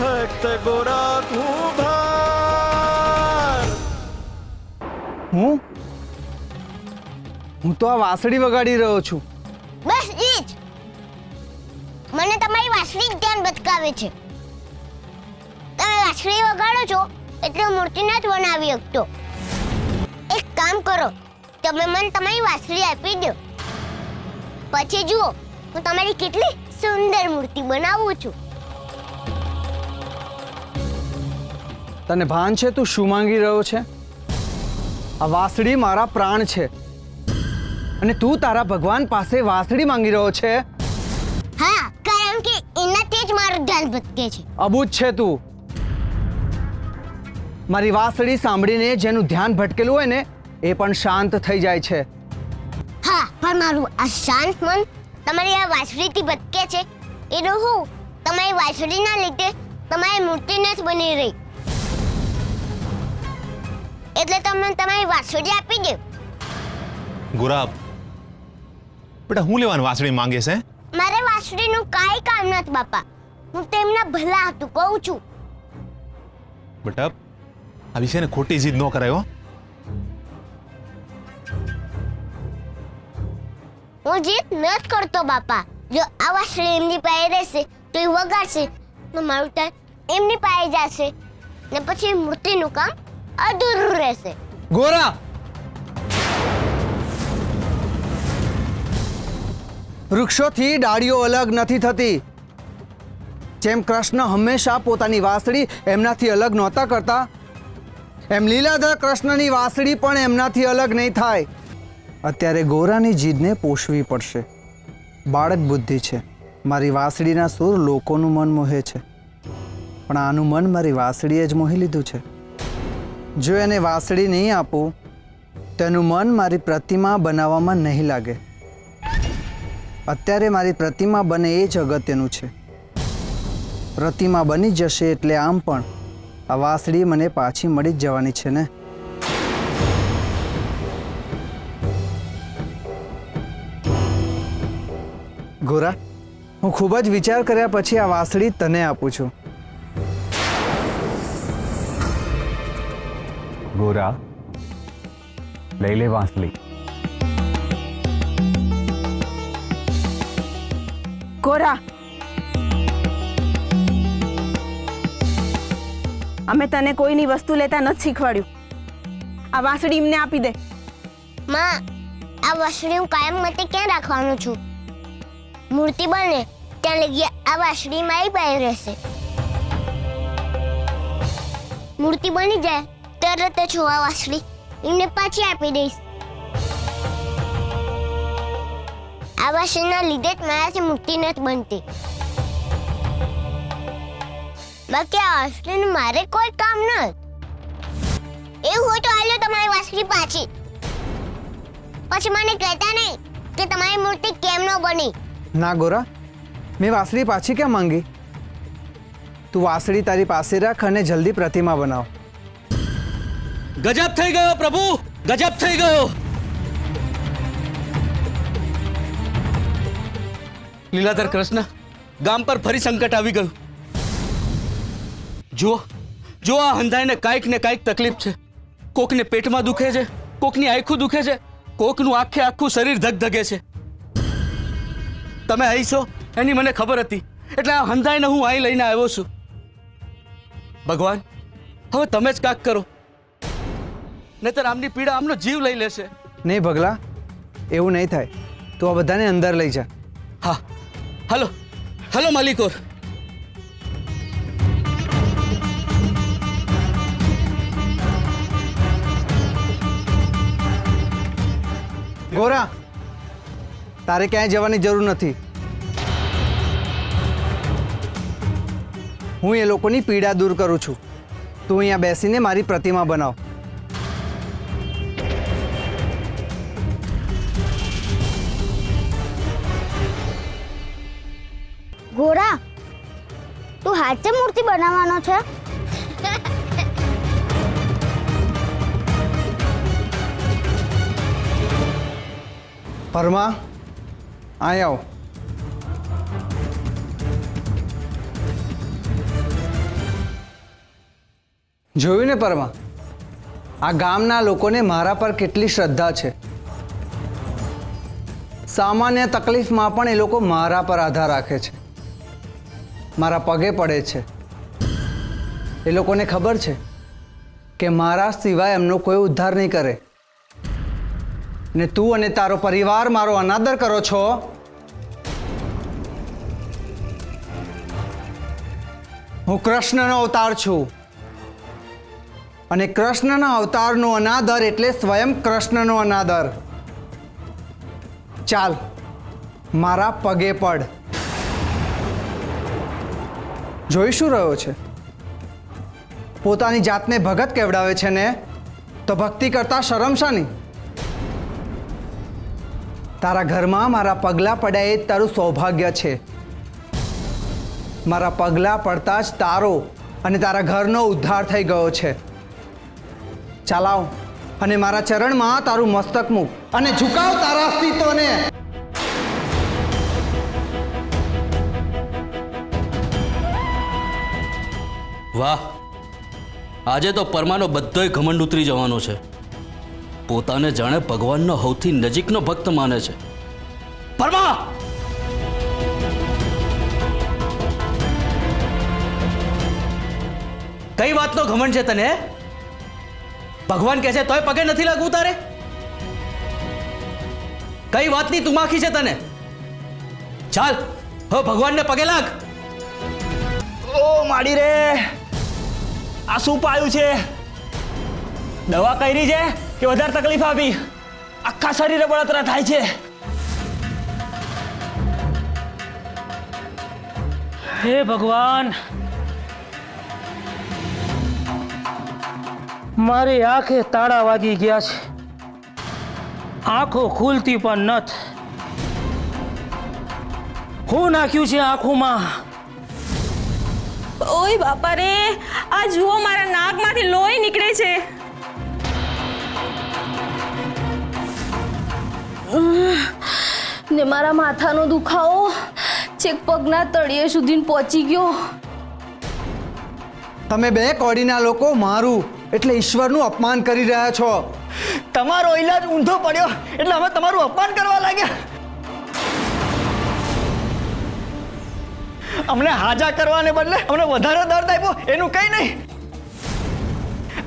ભક્ત ગોરા તું ભાર. હું તો આ વાંસળી વગાડી રહ્યો છું. બસ ઈ જ. મને તમારી વાંસળી જ ધ્યાન ભટકાવે છે. તમે વાંસળી વગાડો છો એટલે મૂર્તિ નથી બનાવી શકતો. એક કામ કરો, તમે મને તમારી વાંસળી આપી દો, પછી જુઓ હું તમારી કેટલી સુંદર મૂર્તિ બનાવું છું. તને ભાન છે તું શું માંગી રહ્યો છે? આ વાંસળી મારા પ્રાણ છે અને તું તારા ભગવાન પાસે વાંસળી માંગી રહ્યો છે? હા, કારણ કે એનાથી જ મારું ધ્યાન ભટકે છે. અબૂજ છે તું. મારી વાંસળી સાંભળીને જેનું ધ્યાન ભટકેલું હોય ને એ પણ શાંત થઈ જાય છે. હા, પણ મારું આ શાંત મન તમારી આ વાંસળીથી ભટકે છે. એનું હું તમારી વાંસળીના લીધે તમારી મૂર્તિ નથી બની રહી. એટલે તમને તમારી વાંસળી આપી દે. ગોરા બેટા હું લેવાનું વાંસળી માંગે છે? મારે વાંસળીનું કાંઈ કામ નથી બાપા. હું તેમના ભલા હતું કહું છું. બેટા આ વિશે ખોટી જીદ ન કરાયો. હું જીત નથી કરતો બાપા. જો આ વાંસળી એમની પાસે રહેશે તો એ વગાડશે તો મારું ટાઈમ એમની પાસે જશે ને પછી મૂર્તિનું કામ અધૂરું રહેશે. ગોરા, વૃક્ષોથી ડાળીઓ અલગ નથી થતી. જેમ કૃષ્ણ હંમેશા પોતાની વાંસળી એમનાથી અલગ નહોતા કરતા, એમ લીલાધર કૃષ્ણની વાંસળી પણ એમનાથી અલગ નહીં થાય. અત્યારે ગોરાની જીદને પોષવી પડશે. બાળક બુદ્ધિ છે. મારી વાંસળીના સૂર લોકોનું મન મોહે છે, પણ આનું મન મારી વાંસળીએ જ મોહી લીધું છે. જો એને વાંસળી નહીં આપું તો એનું મન મારી પ્રતિમા બનાવવામાં નહીં લાગે. અત્યારે મારી પ્રતિમા બને એ જ અગત્યનું છે. પ્રતિમા બની જશે એટલે આમ પણ આ વાંસળી મને પાછી મળી જ જવાની છે ને. ગોરા, હું ખૂબ જ વિચાર કર્યા પછી આ વાંસળી તને આપું છું. ગોરા, લઈ લે વાંસળી. ગોરા, અમે તને કોઈની વસ્તુ લેતા નથી શીખવાડ્યું. આ વાંસળી એમને આપી દે. માં, આ વાંસળી હું કાયમ માટે ક્યાં રાખવાનું છું? મૂર્તિ બને ત્યાં લગી આ વાંસળી મારી પાસે રહેશે. મૂર્તિ બની જાય તરત જ હું આ વાંસળી એમને પાછી આપી દઈશ. આ વાંસળીના લીધે જ મારાથી મૂર્તિ નથી બનતી. બાકી આ વાંસળીનું મારે કોઈ કામ નથી. એવું હોય તો હાલો તમારી વાંસળી પાછી. પછી મને કહેતા નહીં કે તમારી મૂર્તિ કેમ ન બની. ના ગોરા, મેં વાંસળી પાછી ક્યાં માંગી? તું વાંસળી તારી પાસે રાખ અને જલ્દી પ્રતિમા બનાવ. ગજબ થઈ ગયો પ્રભુ, ગજબ થઈ ગયો. લીલાધર કૃષ્ણ, ગામ પર ફરી સંકટ આવી ગયું. જુઓ જો આ હંધાઈને કાંઈક ને કાંઈક તકલીફ છે. કોકને પેટમાં દુખે છે, કોકની આંખું દુખે છે, કોકનું આખે આખું શરીર ધગધગે છે. તમે અહીં છો એની મને ખબર હતી એટલે આ હંધાઈને હું અહીં લઈને આવ્યો છું. ભગવાન, હવે તમે જ કાક કરો, નહીતર આમની પીડા આમનો જીવ લઈ લેશે. નહીં ભગલા, એવું નહીં થાય. તું આ બધાને અંદર લઈ જા. હા, હલો હલો માલિકોર. ગોરા, તારે ક્યાંય જવાની જરૂર નથી. હું એ લોકોની પીડા દૂર કરું છું. તું અહીંયા બેસીને મારી પ્રતિમા બનાવ. ગોરા, તું હાથે મૂર્તિ બનાવવાનો છે? પરમા, અહીં આવો. જોયું ને પરમા, આ ગામના લોકોને મારા પર કેટલી શ્રદ્ધા છે. સામાન્ય તકલીફમાં પણ એ લોકો મારા પર આધાર રાખે છે, મારા પગે પડે છે. એ લોકોને ખબર છે કે મારા સિવાય એમનો કોઈ ઉદ્ધાર નહીં કરે. ને તું અને તારો પરિવાર મારો અનાદર કરો છો. હું કૃષ્ણનો અવતાર છું, અને કૃષ્ણના અવતારનો અનાદર એટલે સ્વયં કૃષ્ણનો અનાદર. ચાલ, મારા પગે પડ. જોઈ શું રહ્યો છે? પોતાની જાતને ભગત કેવડાવે છે ને, તો ભક્તિ કરતા શરમ શાની? તારા ઘરમાં મારા પગલાં પડ્યા એ જ તારું સૌભાગ્ય છે. મારા પગલાં પડતા જ તારો અને તારા ઘરનો ઉદ્ધાર થઈ ગયો છે. ચાલાવ અને મારા ચરણમાં તારું મસ્તક મૂક અને ઝુકાવ તારા અસ્તિત્વને. વાહ, આજે તો પરમાનો બધોય ઘમંડ ઉતરી જવાનો છે. પોતાને જાણે ભગવાનનો સૌથી નજીકનો ભક્ત માને છે. પરમા, કઈ વાતનો ઘમંડ છે તને? ભગવાન કહે છે તોય પગે નથી લાગવું તારે? કઈ વાતની તુમાખી છે તને? ચાલ, હવે ભગવાનને પગે લાગ. ઓ માડી રે, આ શું પાયું છે? દવા કરી છે કે વધારે તકલીફ આપી? આખા શરીરે બળતરા થાય છે. હે ભગવાન, મારી આંખે તાળા વાગી ગયા છે. આંખો ખુલતી પણ નથી. હું નાખ્યું છે આંખોમાં? ઓય બાપા રે, આ જુઓ મારા નાકમાંથી લોહી નીકળે છે. ને મારા માથાનો દુખાવો છેક પગના તળિયે સુધી પહોંચી ગયો. તમે બે કોડીના લોકો મારું એટલે ઈશ્વરનું અપમાન કરી રહ્યા છો. તમારો ઈલાજ ઊંધો પડ્યો એટલે અમે તમારું અપમાન કરવા લાગ્યા. અમને હાજા કરવાને બદલે અમને વધારે દર્દ આપ્યો, એનું કંઈ નહીં.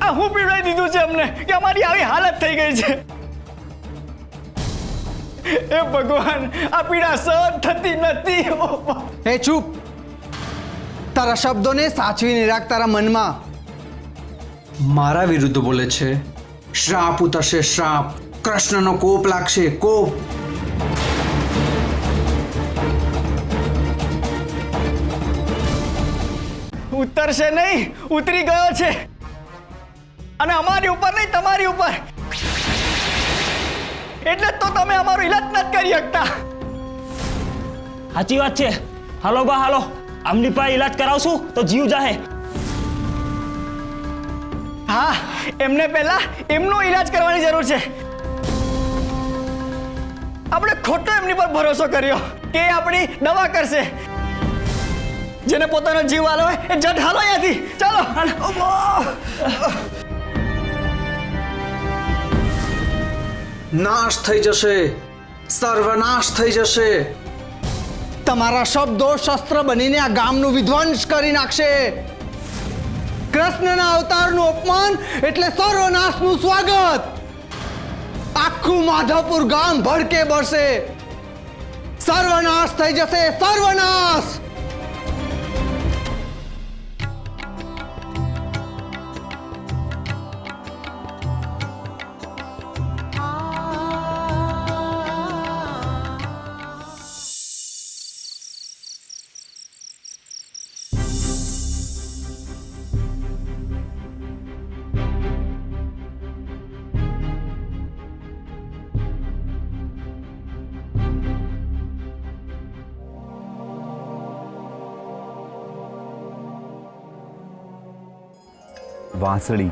આ હું પીવડાવી દીધું છે અમને કે અમારી આવી હાલત થઈ ગઈ છે. એ ભગવાન, આ પીડા સહન થતી નથી. એ ચૂપ! તારા શબ્દોને સાચવીને રાખ તારા મનમાં. મારા વિરુદ્ધ બોલે છે. શ્રાપ ઉતરશે, શ્રાપ. કૃષ્ણનો કોપ લાગશે, કોપ. ઉતરશે નહીં, ઉતરી ગયો છે. અને અમારી ઉપર નહીં, તમારી ઉપર. એટલે તો તમે અમારો ઈલાજ નથી કરી શકતા. સાચી વાત છે. હાલો બા હાલો, આમની પાસે ઈલાજ કરાવશું તો જીવ જાહે. હા, એમને પહેલા એમનો ઈલાજ કરવાની જરૂર છે. આપણે ખોટો એમની પર ભરોસો કર્યો કે એ આપણી દવા કરશે. જેને પોતાનો જીવ વાલો હોય એ જટ હાલો અહીંયાથી. ચાલો. નાશ થઈ જશે, સર્વનાશ થઈ જશે. તમારા શબ્દો શસ્ત્ર બનીને આ ગામનું વિધ્વંસ કરી નાખશે. કૃષ્ણના અવતારનું અપમાન એટલે સર્વનાશનું સ્વાગત. આખું માધવપુર ગામ ભડકે બળશે. સર્વનાશ થઈ જશે, સર્વનાશ. વાંસળી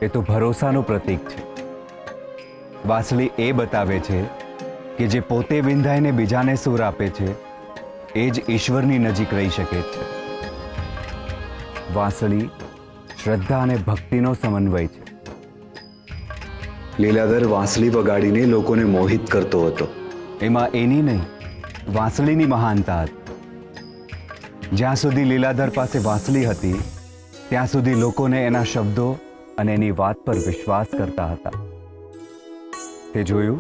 એ તો ભરોસાનું પ્રતીક છે. વાંસળી એ બતાવે છે કે જે પોતે વિંધાઈને બીજાને સૂર આપે છે એ જ ઈશ્વરની નજીક રહી શકે છે. વાંસળી શ્રદ્ધા અને ભક્તિનો સમન્વય છે. લીલાધર વાંસળી વગાડીને લોકોને મોહિત કરતો હતો. એમાં એની નહીં, વાંસળીની મહાનતા હતી. જ્યાં સુધી લીલાધર પાસે વાંસળી હતી ત્યાં સુધી લોકોને એના શબ્દો અને એની વાત પર વિશ્વાસ કરતા હતા. તે જોયું,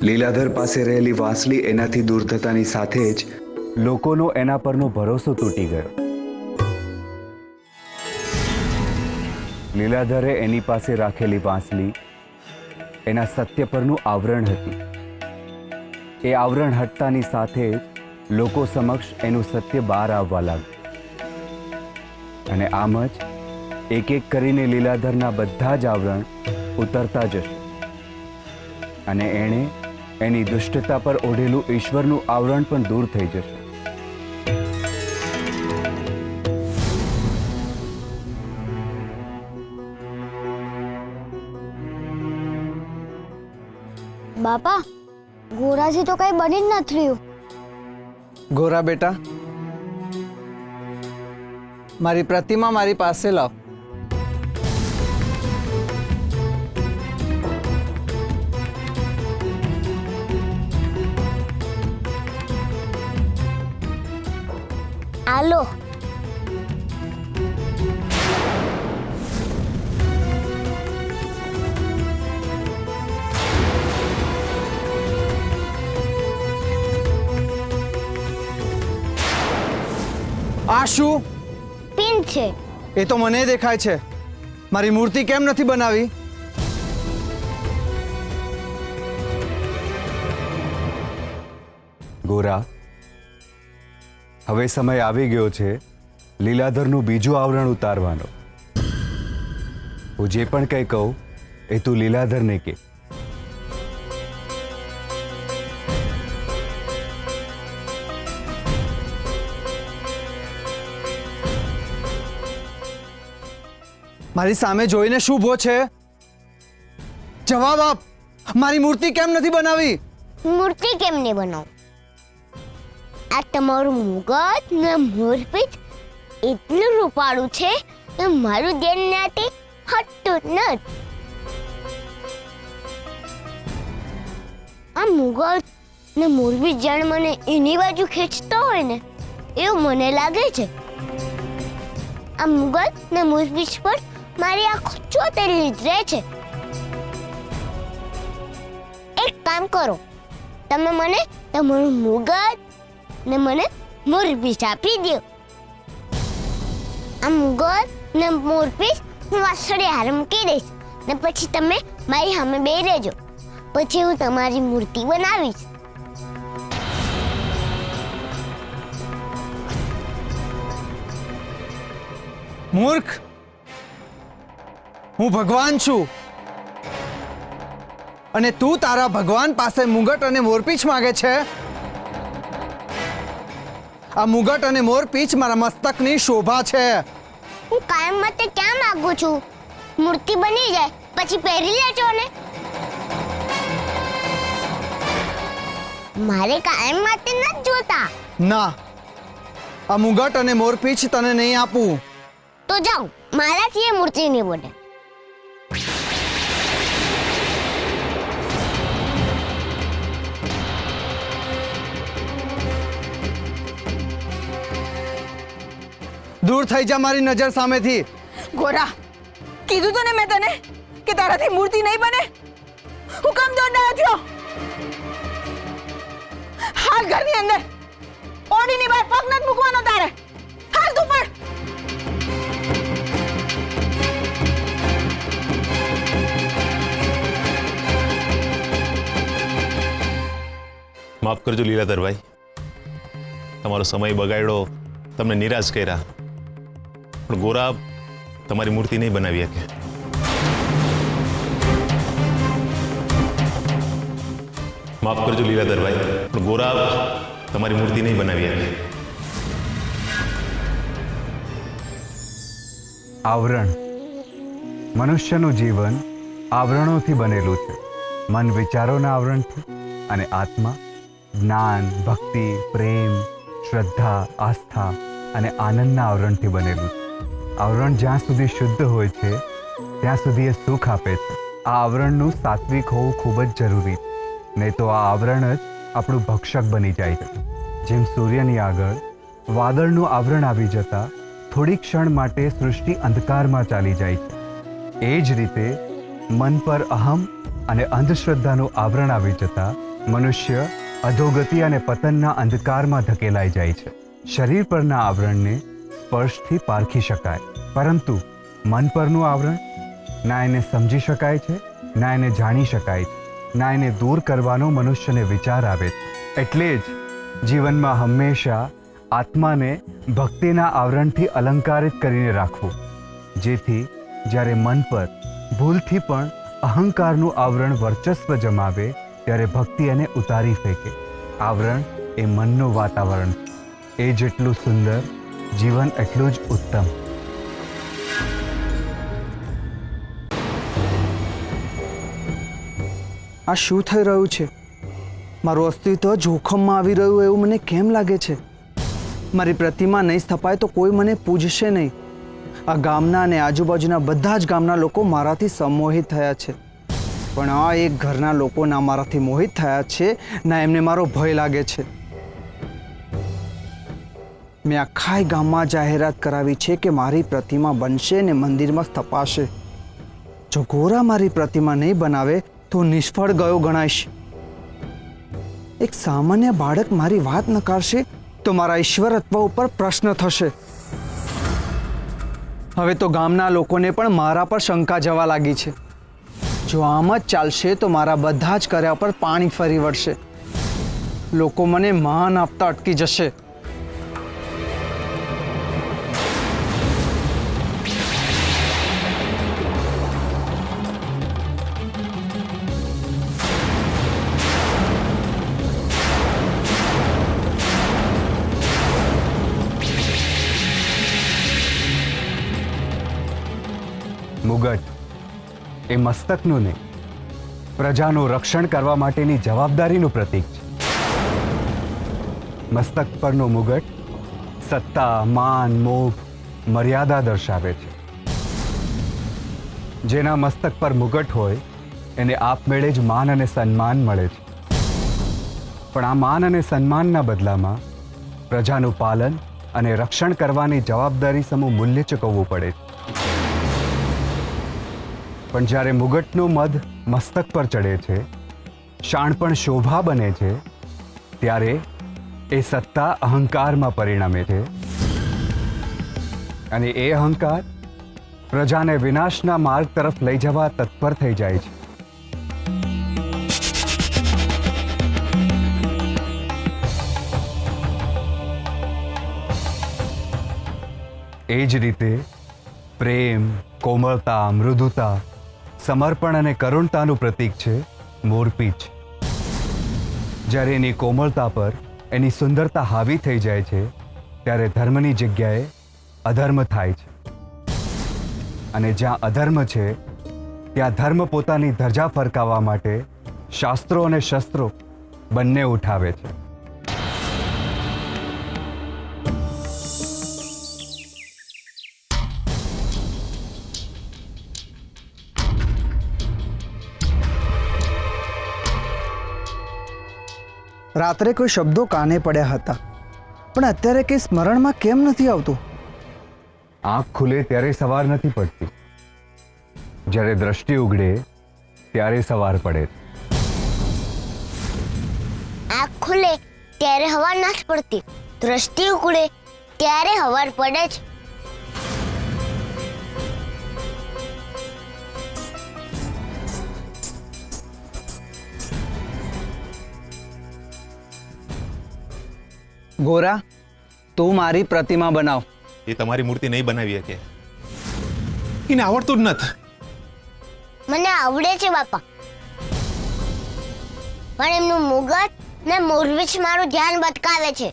લીલાધર પાસે રહેલી વાંસળી એનાથી દૂર થતાની સાથે જ લોકોનો એના પરનો ભરોસો તૂટી ગયો. લીલાધરે એની પાસે રાખેલી વાંસળી એના સત્ય પરનું આવરણ હતી. એ આવરણ હટતાની સાથે જ લોકો સમક્ષ એનું સત્ય બહાર આવવા લાગ્યું. અને આમ જ એક એક કરીને લીલાધરના બધા જ આવરણ ઉતરતા જશે અને એણે એની દુષ્ટતા પર ઓઢેલું ઈશ્વરનું આવરણ પણ દૂર થઈ જશે. બાપા, ગોરાજી તો કઈ બની જ નથી રહ્યું. ગોરા બેટા, મારી પ્રતિમા મારી પાસે લાવ. આલો. આ શું? પિન છે. એ તો મને દેખાય છે. મારી મૂર્તિ કેમ નથી બનાવી? ગોરા, હવે સમય આવી ગયો છે લીલાધરનું બીજું આવરણ ઉતારવાનો. હું જે પણ કંઈ કહું એ તું લીલાધરને કે. મારી સામે જોઈને શું ભો છે? જવાબ આપ. મારી મૂર્તિ કેમ નથી બનાવી? મૂર્તિ કેમ નહીં બનાવું? આ તમારું મુગટ ને મોરપીંછ એટલું રૂપાળું છે કે મારું ધ્યાન નાથી હટતું જ નથી. આ મુગટ ને મોરપીંછ જાણે મને એની બાજુ ખેંચતો હોય ને એવું મને લાગે છે. આ મુગટ ને મોરપીંછ પર મારી આંખો ચોટેલી જ રહે છે. એક કામ કરો, તમે મને તમારું મુગટ ને મને મોરપીંછ આપી દો. આ મુગટ ને મોરપીંછ હું વાસળે હાર મૂકી દઈશ ને પછી તમે મારી સામે બેસી રહેજો. પછી હું તમારી મૂર્તિ બનાવીશ. મૂર્ખ, હું ભગવાન છું અને તું તારા ભગવાન પાસે મુગટ અને મોરપીંછ માંગે છે? આ મુગટ અને મોરપીંછ મારા મસ્તકની શોભા છે. હું કાયમ માટે ક્યાં માંગુ છું? મૂર્તિ બની જાય પછી પહેરી લેજો ને. મારે કાયમ માટે નથી જોતા. ના, આ મુગટ અને મોરપીંછ તને નહીં આપું. તો જાઓ, મારાથી એ મૂર્તિ નહીં બને. દૂર થઈ જા મારી નજર સામેથી. ગોરા, કીધું તો ને મેં તને કે તારાથી મૂર્તિ નહીં બને. હું કેમ દોડાયો થયો? હાલ ઘરની અંદર. ઓડીની બહાર પગ નથી મૂકવાનો તારે. હાલ તું પણ. માફ કરજો લીલાધરભાઈ, તમારો સમય બગાડ્યો, તમને નિરાશ કર્યા. પણ ગોરા તમારી મૂર્તિ નહીં બનાવી શકે. માફ કરજો લીલાધરભાઈ, પણ ગોરા તમારી મૂર્તિ નહીં બનાવી શકે. આવરણ. મનુષ્યનું જીવન આવરણોથી બનેલું છે. મન વિચારોના આવરણથી અને આત્મા જ્ઞાન, ભક્તિ, પ્રેમ, શ્રદ્ધા, આસ્થા અને આનંદના આવરણથી બનેલું છે. આવરણ જ્યાં સુધી શુદ્ધ હોય છે ત્યાં સુધી એ સુખ આપે છે. આ આવરણનું સાત્વિક હોવું ખૂબ જ જરૂરી છે, નહીં તો આ આવરણ જ આપણું ભક્ષક બની જાય છે. જેમ સૂર્યની આગળ વાદળનું આવરણ આવી જતા થોડી ક્ષણ માટે સૃષ્ટિ અંધકારમાં ચાલી જાય છે, એ જ રીતે મન પર અહમ અને અંધશ્રદ્ધાનું આવરણ આવી જતા મનુષ્ય અધોગતિ અને પતનના અંધકારમાં ધકેલાઈ જાય છે. શરીર પરના આવરણને સ્પર્શથી પારખી શકાય, પરંતુ મન પરનું આવરણ ના એને સમજી શકાય છે, ના એને જાણી શકાય છે, ના એને દૂર કરવાનો મનુષ્યને વિચાર આવે છે. એટલે જ જીવનમાં હંમેશા આત્માને ભક્તિના આવરણથી અલંકારિત કરીને રાખવું, જેથી જ્યારે મન પર ભૂલથી પણ અહંકારનું આવરણ વર્ચસ્વ જમાવે ત્યારે ભક્તિ એને ઉતારી ફેંકે. આવરણ એ મનનું વાતાવરણ છે. એ જેટલું સુંદર, જીવન એટલું જ ઉત્તમ. આ શું થઈ રહ્યું છે? મારું અસ્તિત્વ જોખમમાં આવી રહ્યું એવું મને કેમ લાગે છે? મારી પ્રતિમા નહીં સ્થપાય તો કોઈ મને પૂજશે નહીં. આ ગામના અને આજુબાજુના બધા જ ગામના લોકો મારાથી સંમોહિત થયા છે, પણ આ એક ઘરના લોકો ના મારાથી મોહિત થયા છે, ના એમને મારો ભય લાગે છે. મેં આખા ગામમાં જાહેરાત કરાવી છે કે મારી પ્રતિમા બનશે ને મંદિરમાં સ્થપાશે. જો ગોરા મારી પ્રતિમા નહીં બનાવે તો નિષ્ફળ ગયો ગણાઈશ. એક સામાન્ય બાળક મારી વાત નકારશે તો મારા ઈશ્વરત્વ ઉપર પ્રશ્ન થશે. હવે તો ગામના લોકોને પણ મારા પર શંકા જવા લાગી છે. જો આમ જ ચાલશે તો મારા બધા જ કર્યા પર પાણી ફરી વળશે. લોકો મને માન આપતા અટકી જશે. મુગટ એ મસ્તકનું નહીં, પ્રજાનું રક્ષણ કરવા માટેની જવાબદારીનું પ્રતીક છે. મસ્તક પરનો મુગટ સત્તા, માન, મોભ, મર્યાદા દર્શાવે છે. જેના મસ્તક પર મુગટ હોય એને આપમેળે જ માન અને સન્માન મળે છે. પણ આ માન અને સન્માનના બદલામાં પ્રજાનું પાલન અને રક્ષણ કરવાની જવાબદારી સમૂહ મૂલ્ય ચૂકવવું પડે છે. પણ જ્યારે મુગટનું મધ મસ્તક પર ચડે છે, શાણપણ શોભા બને છે, ત્યારે એ સત્તા અહંકારમાં પરિણમે છે. અને એ અહંકાર પ્રજાને વિનાશના માર્ગ તરફ લઈ જવા તત્પર થઈ જાય છે. એ જ રીતે પ્રેમ, કોમળતા, મૃદુતા, સમર્પણ અને કરુણતાનું પ્રતીક છે મોરપીંછ. જ્યારે એની કોમળતા પર એની સુંદરતા હાવી થઈ જાય છે ત્યારે ધર્મની જગ્યાએ અધર્મ થાય છે. અને જ્યાં અધર્મ છે ત્યાં ધર્મ પોતાની ધજા ફરકાવવા માટે શાસ્ત્રો અને શસ્ત્રો બંને ઉઠાવે છે. રાત્રે કોઈ શબ્દો કાને પડ્યા હતા, પણ અત્યારે કંઈ સ્મરણમાં કેમ નથી આવતું? આંખ ખુલે ત્યારે સવાર નથી પડતી, જ્યારે દ્રષ્ટિ ઉઘડે ત્યારે સવાર પડે. આંખ ખુલે ત્યારે હવાર નથી પડતી, દ્રષ્ટિ ઉકળે ત્યારે હવાર પડે છે. ગોરા, તું મારી પ્રતિમા બનાવ. એ તમારી મૂર્તિ નહીં બનાવી શકે, એને આવડતું જ નથી. મને આવડે છે બાપા, પણ એમનું મુગટ ને મોરપીંછ મારું ધ્યાન ભટકાવે છે.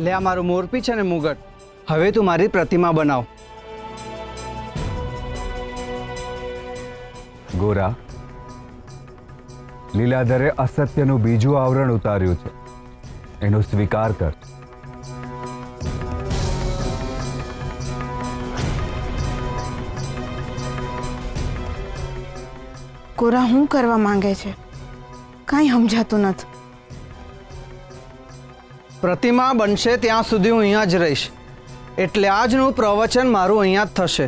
લે આ મારું મોરપીંછ અને મુગટ. હવે તું મારી પ્રતિમા બનાવ. ગોરા, લીલાધરે અસત્યનું બીજું આવરણ ઉતાર્યું છે, એનો સ્વીકાર કર. કોરા શું કરવા માંગે છે કાંઈ સમજાતું નથી. પ્રતિમા બનશે ત્યાં સુધી હું અહીંયા જ રહીશ, એટલે આજનું પ્રવચન મારું અહીંયા જ થશે.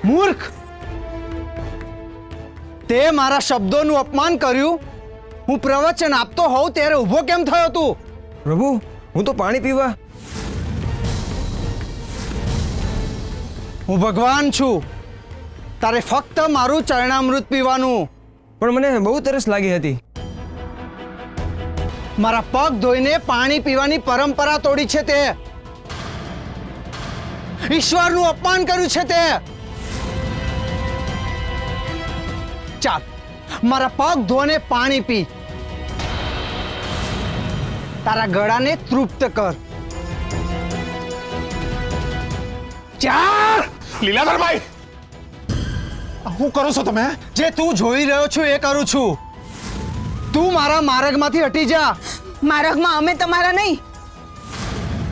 મૂર્ખ, તે મારા શબ્દોનું અપમાન કર્યું. હું પ્રવચન આપતો હોઉં ત્યારે ઊભો કેમ થયો તું? પ્રભુ, હું તો પાણી પીવા. હું ભગવાન છું, તારે ફક્ત મારું ચરણામૃત પીવાનું. પણ મને બહુ તરસ લાગી હતી. મારા પગ ધોઈને પાણી પીવાની પરંપરા તોડી છે તે. ઈશ્વરનું અપમાન કર્યું છે તે. ચાલ, મારા પગ ધોને પાણી પી. તારા ગળાને તૃપ્ત કર. ચાલ. લીલાધરભાઈ, શું કરો છો તમે? જે તું જોઈ રહ્યો છું એ કરું છું. તું મારા માર્ગમાંથી હટી જા. માર્ગમાં અમે તમારા નહીં,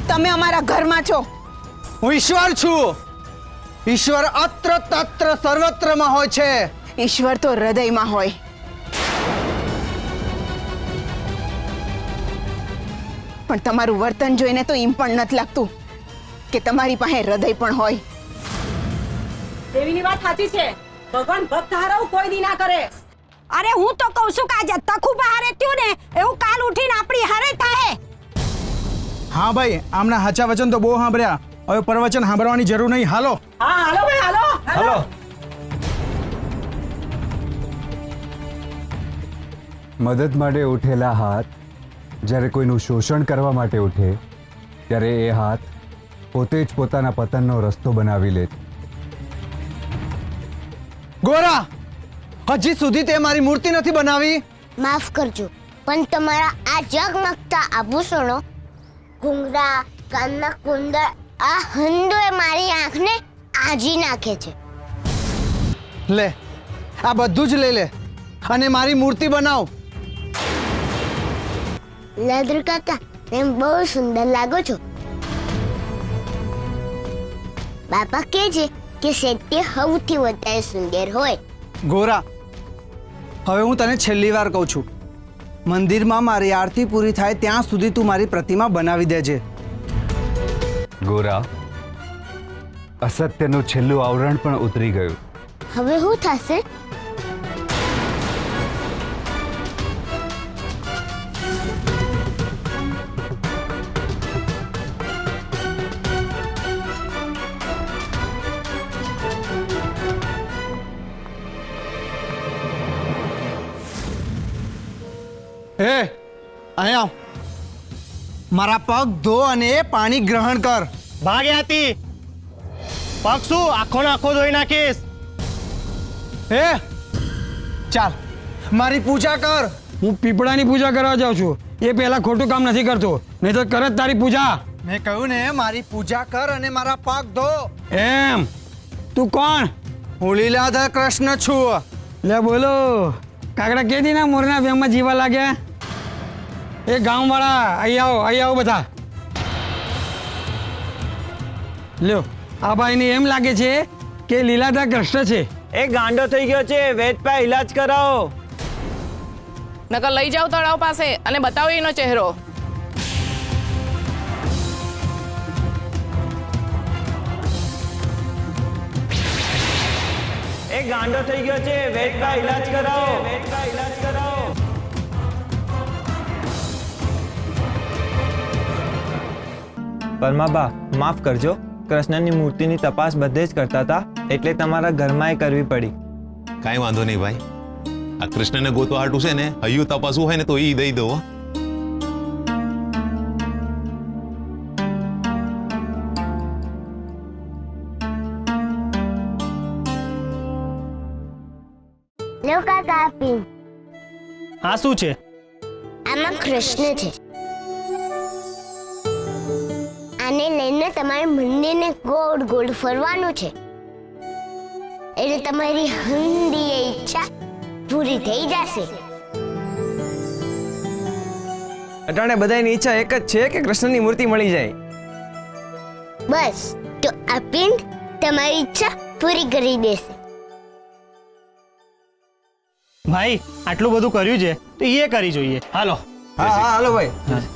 તમે અમારા ઘરમાં છો. હું ઈશ્વર છું. ઈશ્વર અત્ર તત્ર સર્વત્રમાં હોય છે. ઈશ્વર તો હૃદયમાં હોય. પણ તમારું વર્તન જોઈને તો એમ પણ નથી લાગતું કે તમારી પાસે હૃદય પણ હોય. દેવીની વાત સાચી છે. ભગવાન ભક્ત હારવ કોઈ દી ના કરે. અરે હું તો કહું છું કે આજે તખુબા હારે થયું ને એવું કાલ ઉઠીને આપણી હારે થાય. હા ભાઈ, આમના હાચા વચન તો બહુ સાંભળ્યા. હવે પ્રવચન સાંભળવાની જરૂર નહીં. હાલો. હા હાલો ભાઈ હાલો. હાલો. મદદ માટે ઉઠેલા હાથ જ્યારે કોઈનું શોષણ કરવા માટે ઉઠે ત્યારે એ હાથ પોતે જ પોતાના પતનનો રસ્તો બનાવી લે છે. ગોરા, હજી સુધી તે મારી મૂર્તિ નથી બનાવી. માફ કરજો, પણ તમારા આ ઝગમગતા આભૂષણો, ઘૂંઘરા, કાનના કુંડળ, આ હંડોએ મારી આંખને આજી નાખે છે. લે, આ બધું જ લઈ લે અને મારી મૂર્તિ બનાવ. લેદર કાકા, તેમ બહુ સુંદર લાગો છો. બાપા કહે છે કે સત્ય સૌથી વધારે સુંદર હોય. ગોરા, હવે હું તને છેલ્લી વાર કહું છું, મંદિરમાં મારી આરતી પૂરી થાય ત્યાં સુધી તું મારી પ્રતિમા બનાવી દેજે. ગોરા, અસત્યનું છેલ્લું આવરણ પણ ઉતરી ગયું. હવે શું થશે? હે, અહીંયા આવ. મારા પગ ધો અને એ પાણી ગ્રહણ કર. ભાગ્યા હતી. પગ શું આખો ને આખો ધોઈ નાખીશ. હે, ચાલ મારી પૂજા કર. હું પીપળાની પૂજા કરવા જાઉં છું. એ પહેલા ખોટું કામ નથી કરતો, નહીં તો કરે જ તારી પૂજા. મેં કહ્યું ને, મારી પૂજા કર અને મારા પગ ધો. એમ? તું કોણ? હું લીલાધર કૃષ્ણ છું. લે બોલો, કાકડા કેદી ના મોરના વેમમાં જીવા લાગ્યા. એ ગામવાળા અહીં આવો બધા. લ્યો, આ ભાઈને એમ લાગે છે કે લીલાધર કૃષ્ણ છે. એ ગાંડો થઈ ગયો છે, વેદપા ઈલાજ કરાવો. નકર લઈ જાવ તળાવ પાસે અને બતાવો એનો ચહેરો. એ ગાંડો થઈ ગયો છે, વેદપા ઈલાજ કરાવો. વેદપા ઈલાજ કરાવો. પરમાબા, માફ કરજો. કૃષ્ણની મૂર્તિની તપાસ બધે જ કરતા હતા, એટલે તમારા ઘરમાં કરવી પડી. કાંઈ વાંધો નહીં ભાઈ. આ કૃષ્ણને ગોતવા હાટું છે ને, હૈયું તપાસવું હોય ને તો ઈ દઈ દો. લો કાકા, આપી. આ શું છે? આમાં કૃષ્ણ છે. તમારે મંદિરને ગોળ ગોળ ફરવાનું છે, એટલે તમારી હંધી ઈચ્છા પૂરી થઈ જશે. અટાણે બધાની ઈચ્છા એક જ છે કે કૃષ્ણની મૂર્તિ મળી જાય. બસ તો આ પિંડ તમારી ઈચ્છા પૂરી કરી દેશે. ભાઈ આટલું બધું કર્યું છે તો એ કરી જોઈએ. હાલો. હા હા હાલો ભાઈ.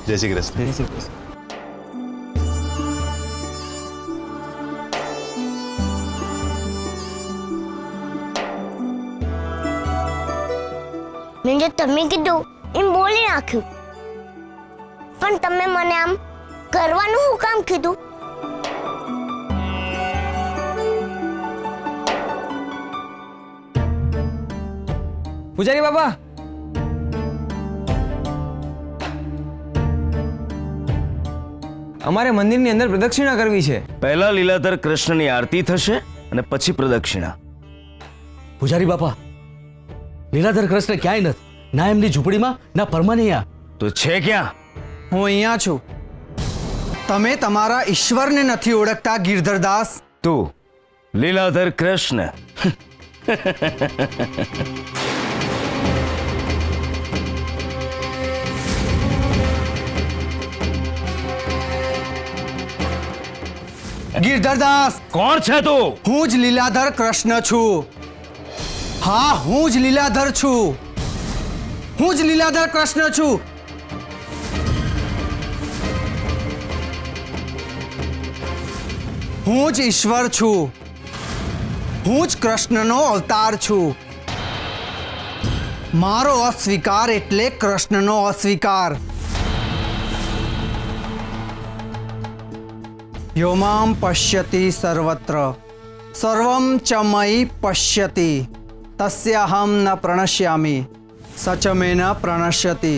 જય શ્રી કૃષ્ણ. મેં જે તમે કીધું એમ બોલી નાખ્યું, પણ તમે મને આમ કરવાનું શું કામ કીધું? પૂજારી બાબા, અમારે મંદિરની અંદર પ્રદક્ષિણા કરવી છે. પહેલા લીલાધર કૃષ્ણની આરતી થશે અને પછી પ્રદક્ષિણા. પૂજારી બાપા, લીલાધર કૃષ્ણ ક્યાંય નથી, ના એમની ઝૂંપડીમાં ના પરમાનૈયા. તો છે ક્યાં? હું અહીંયા છું. તમે તમારા ઈશ્વરને નથી ઓળખતા ગિરધરદાસ? તું લીલાધર કૃષ્ણ. ગિરધરદાસ, કોણ છે તું? હું જ લીલાધર કૃષ્ણ છું. હા, હું જ લીલાધર છું. હું જ લીલાધર કૃષ્ણ છું. હું જ ઈશ્વર છું. હું જ કૃષ્ણનો અવતાર છું. મારો અસ્વીકાર એટલે કૃષ્ણનો અસ્વીકાર. યોમામ પશ્યતિ સર્વત્ર સર્વમ ચ મયી પશ્યતિ તસ્યાહમ ન પ્રણશ્યામિ સચ મે ન પ્રણશ્યતિ.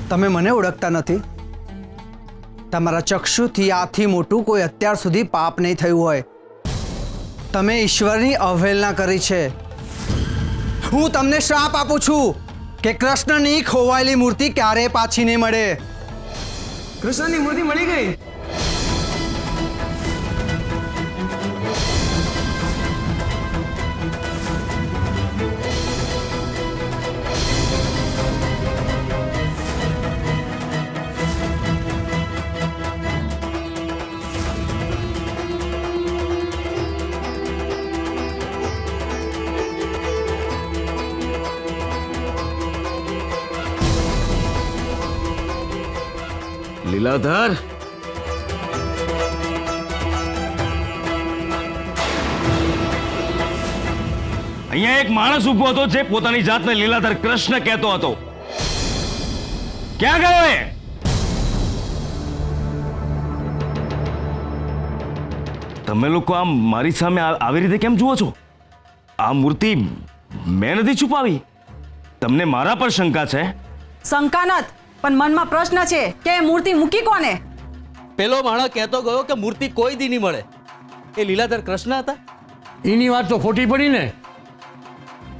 તમે મને ઓળખતા નથી? તમારા ચક્ષુથી આથી મોટું કોઈ અત્યાર સુધી પાપ નહીં થયું હોય. તમે ઈશ્વરની અવહેલના કરી છે. હું તમને શ્રાપ આપું છું કે કૃષ્ણની ખોવાયેલી મૂર્તિ ક્યારેય પાછી નહીં મળે. કૃષ્ણની મૂર્તિ મળી ગઈ. લીલાધર, અહીંયા એક માણસ ઉભો હતો જે પોતાની જાતને લીલાધર કૃષ્ણ કહેતો હતો. ક્યાં ગયો એ? તમે લોકો આમ મારી સામે આવી રીતે કેમ જુઓ છો? આ મૂર્તિ મેં નથી છુપાવી. તમને મારા પર શંકા છે? શંકા નથી, પણ મનમાં પ્રશ્ન છે કે એ મૂર્તિ મૂકી કોને? પેલો માણસ કહેતો ગયો કે મૂર્તિ કોઈ દી નહીં મળે. એ લીલાધર કૃષ્ણ હતા? એની વાત તો ખોટી પડી ને.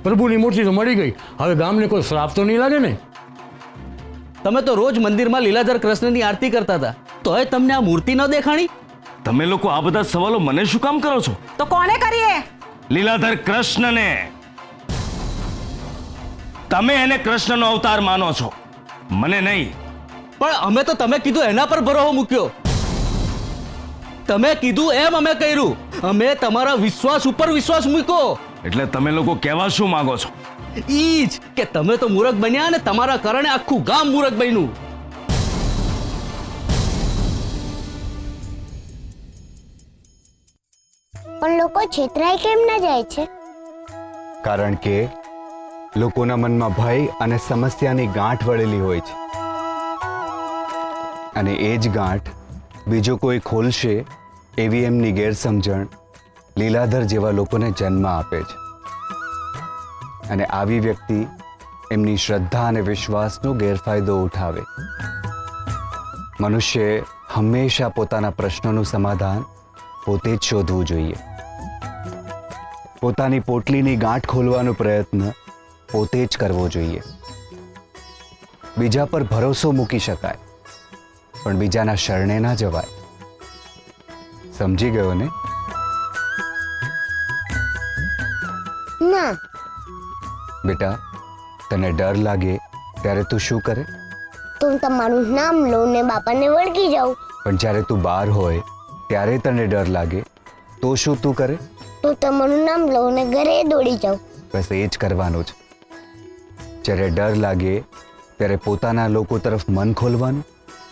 પ્રભુની મૂર્તિ તો મળી ગઈ, હવે ગામને કોઈ શ્રાપ તો નહીં લાગે ને? તમે તો રોજ મંદિરમાં લીલાધર કૃષ્ણની આરતી કરતા હતા, તોય તમને આ મૂર્તિ ન દેખાણી? તમે લોકો આ બધા સવાલો મને શું કામ કરો છો? તો કોને કરીએ? લીલાધર કૃષ્ણને. તમે એને કૃષ્ણનો અવતાર માનો છો, મને નહીં. પણ અમે તો તમે કીધું એના પર ભરોસો મૂક્યો. તમે કીધું એમ અમે કર્યું. અમે તમારા વિશ્વાસ ઉપર વિશ્વાસ મૂક્યો. એટલે તમે લોકો કહેવા શું માંગો છો? ઈ જ કે તમે તો મૂરખ બન્યા અને તમારા કારણે આખું ગામ મૂરખ બન્યું. પણ લોકો છેતરાઈ કેમ ના જાય છે? કારણ કે લોકોના મનમાં ભય અને સમસ્યાની ગાંઠ વળેલી હોય છે, અને એ જ ગાંઠ બીજો કોઈ ખોલશે એવી એમની ગેરસમજણ લીલાધર જેવા લોકોને જન્મ આપે છે. અને આવી વ્યક્તિ એમની શ્રદ્ધા અને વિશ્વાસનો ગેરફાયદો ઉઠાવે. મનુષ્યએ હંમેશા પોતાના પ્રશ્નોનું સમાધાન પોતે જ શોધવું જોઈએ. પોતાની પોટલીની ગાંઠ ખોલવાનો પ્રયત્ન પોતે જ કરવો જોઈએ. બીજા પર ભરોસો મૂકી શકાય, પણ બીજાના શરણે ના જવાય. સમજી ગયો ને? ના. બેટા, તને ડર લાગે ત્યારે તું શું કરે? તો હું તમારું નામ લઉં ને બાપાને વળગી જાઉં. પણ જ્યારે તું બહાર હોય ત્યારે તને ડર લાગે તો શું તું કરે? તો તમારું નામ લઉં ને ઘરે દોડી જાઉં. બસ એ જ કરવાનું છે. જ્યારે ડર લાગે ત્યારે પોતાના લોકો તરફ મન ખોલવાનું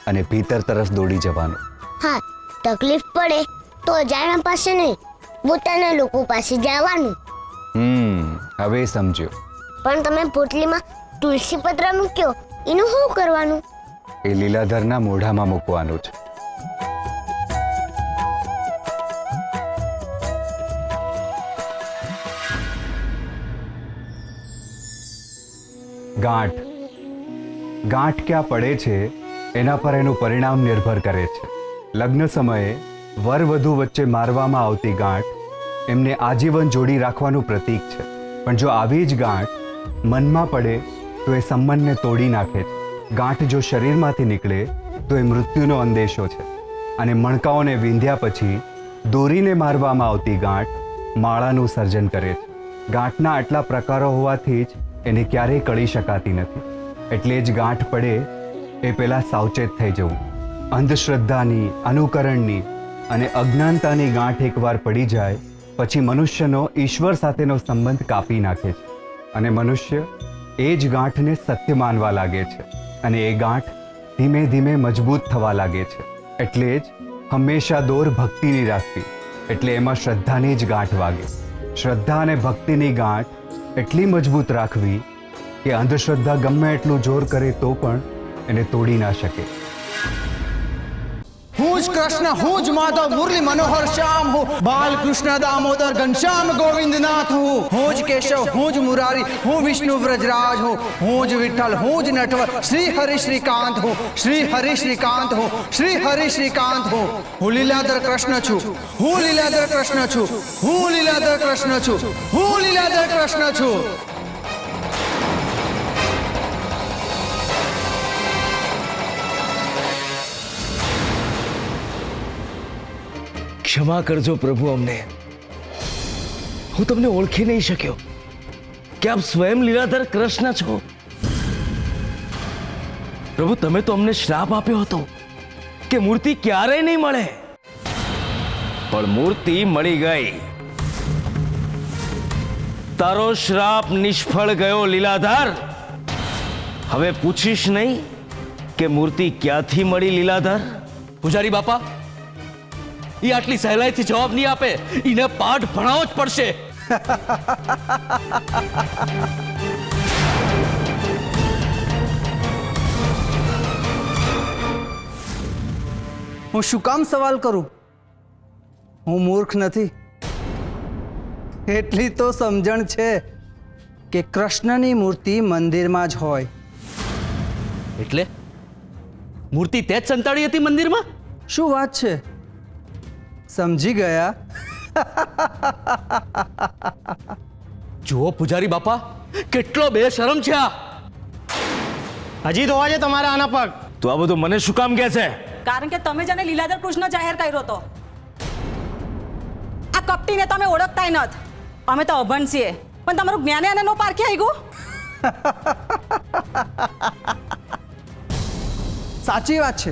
અને ભીતર તરફ દોડી જવાનું. હા, તકલીફ પડે તો અજાણ્યા પાસે નહીં, પોતાના લોકો પાસે જવાનું. હવે સમજ્યો. પણ તમે પોટલીમાં તુલસી પત્ર મૂક્યો, એનું શું કરવાનું? એ લીલાધરના મોઢામાં મૂકવાનું છે. ગાંઠ ગાંઠ ક્યાં પડે છે એના પર એનું પરિણામ નિર્ભર કરે છે. લગ્ન સમયે વર વધુ વચ્ચે મારવામાં આવતી ગાંઠ એમને આજીવન જોડી રાખવાનું પ્રતીક છે. પણ જો આવી જ ગાંઠ મનમાં પડે તો એ સંબંધને તોડી નાખે છે. ગાંઠ જો શરીરમાંથી નીકળે તો એ મૃત્યુનો અંદેશો છે. અને મણકાઓને વીંધ્યા પછી દોરીને મારવામાં આવતી ગાંઠ માળાનું સર્જન કરે છે. ગાંઠના આટલા પ્રકારો હોવાથી જ એને ક્યારેય કળી શકાતી નથી. એટલે જ ગાંઠ પડે એ પહેલાં સાવચેત થઈ જવું. અંધશ્રદ્ધાની, અનુકરણની અને અજ્ઞાનતાની ગાંઠ એકવાર પડી જાય પછી મનુષ્યનો ઈશ્વર સાથેનો સંબંધ કાપી નાખે છે. અને મનુષ્ય એ જ ગાંઠને સત્ય માનવા લાગે છે. અને એ ગાંઠ ધીમે ધીમે મજબૂત થવા લાગે છે. એટલે જ હંમેશા દોર ભક્તિની રાખવી, એટલે એમાં શ્રદ્ધાની જ ગાંઠ વાગે. શ્રદ્ધા અને ભક્તિની ગાંઠ એટલી મજબૂત રાખવી કે અંધશ્રદ્ધા ગમે એટલું જોર કરે તો પણ એને તોડી ના શકે. હું જ કૃષ્ણ, હું જ માધવ, મુરલી મનોહર શ્યામ હું, બાલકૃષ્ણ દામોદર ઘનશ્યામ ગોવિંદનાથ હું, હું જ કેશવ, હું જ મુરારી, હું વિષ્ણુ વ્રજરાજ હું, હું જ વિઠ્ઠલ, હું જ નટવર, શ્રી હરિ શ્રીકાંત હું, શ્રી હરિ શ્રીકાંત હું, શ્રી હરિ શ્રીકાંત હું. હું લીલાધર કૃષ્ણ છું, હું લીલાધર કૃષ્ણ છું, હું લીલાધર કૃષ્ણ છું, હું લીલાધર કૃષ્ણ છું. ક્ષમા કરજો પ્રભુ, અમને હું તમને ઓળખી નહીં શક્યો કે આપ સ્વયં લીલાધર કૃષ્ણ છો. પ્રભુ, તમે તો અમને શ્રાપ આપ્યો હતો કે મૂર્તિ ક્યારેય નહીં મળે, પણ મૂર્તિ મળી ગઈ. તારો શ્રાપ નિષ્ફળ ગયો લીલાધર. હવે પૂછીશ નહીં કે મૂર્તિ ક્યાંથી મળી લીલાધર? પૂજારી બાપા, એ આટલી સહેલાઈથી જવાબ નહીં આપે, એને પાઠ ભણાવવો જ પડશે. હું શું કામ સવાલ કરું? હું મૂર્ખ નથી. એટલી તો સમજણ છે કે કૃષ્ણની મૂર્તિ મંદિરમાં જ હોય. એટલે મૂર્તિ તે જ સંતાડી હતી મંદિરમાં? શું વાત છે, સમજી ગયા? જુઓ પૂજારી બાપા, કેટલો બેશરમ છે આ. હજી ધોવા છે તમારા આના પગ. તો આ બધું મને શું કામ કહે છે? કારણ કે તમે જેને લીલાધર કૃષ્ણ જાહેર કર્યો હતો, આ કપટીને તમે ઓળખતાય નથી. અમે તો અભણ છીએ, પણ તમારું જ્ઞાન એને નો પારખી આવી ગયું. સાચી વાત છે.